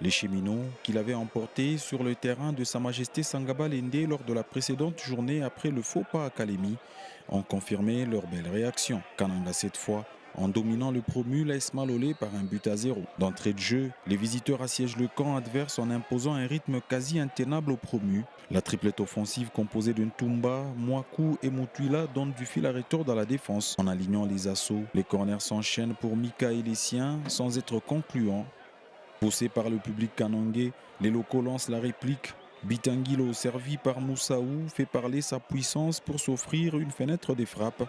Les cheminots, qui l'avaient emporté sur le terrain de Sa Majesté Sangaba Lende lors de la précédente journée après le faux pas à Kalemi, ont confirmé leur belle réaction. Kananga cette fois, en dominant le promu l'AS Malolé par un but à 0. D'entrée de jeu, les visiteurs assiègent le camp adverse en imposant un rythme quasi intenable au promu. La triplette offensive composée de Ntumba, Mwaku et Mutuila donne du fil à retordre dans la défense. En alignant les assauts, les corners s'enchaînent pour Mika et les siens sans être concluants. Poussé par le public kanangé, les locaux lancent la réplique. Bitangilo, servi par Moussaou, fait parler sa puissance pour s'offrir une fenêtre des frappes.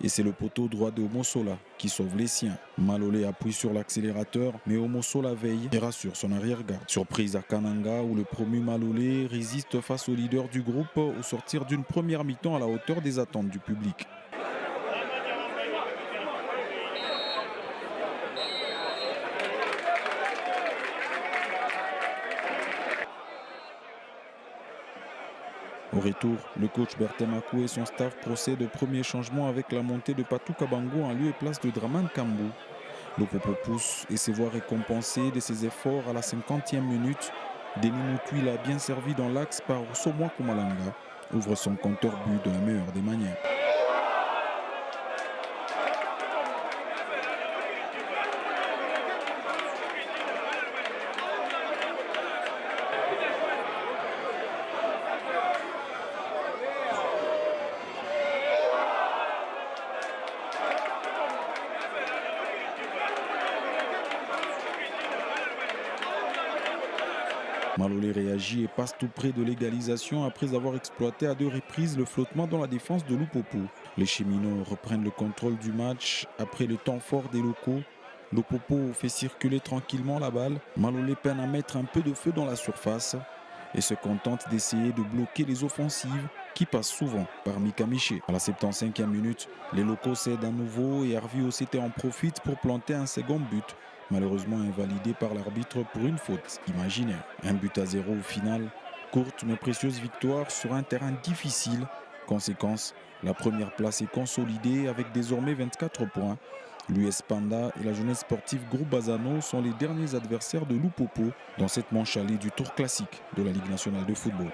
Et c'est le poteau droit de Omosola qui sauve les siens. Malolé appuie sur l'accélérateur, mais Omosola veille et rassure son arrière-garde. Surprise à Kananga où le promu Malolé résiste face au leader du groupe au sortir d'une première mi-temps à la hauteur des attentes du public. Au retour, le coach Bertin Makou et son staff procèdent au premier changement avec la montée de Patou Kabango en lieu et place de Draman Kambou. Lopopo pousse et se voit récompensé de ses efforts à la 50e minute. Denis Mutuila, bien servi dans l'axe par Somwa Kumalanga, ouvre son compteur but de la meilleure des manières. Malolé réagit et passe tout près de l'égalisation après avoir exploité à 2 reprises le flottement dans la défense de Lupopo. Les cheminots reprennent le contrôle du match après le temps fort des locaux. Lupopo fait circuler tranquillement la balle. Malolé peine à mettre un peu de feu dans la surface et se contente d'essayer de bloquer les offensives qui passent souvent par Mika Miché. À la 75e minute, les locaux cèdent à nouveau et Harvey Osete en profite pour planter un second but, malheureusement invalidé par l'arbitre pour une faute imaginaire. Un but à 0 au final, courte mais précieuse victoire sur un terrain difficile. Conséquence, la première place est consolidée avec désormais 24 points. L'US Panda et la jeunesse sportive Groupe Bazano sont les derniers adversaires de Lupopo dans cette manche allée du tour classique de la Ligue nationale de football.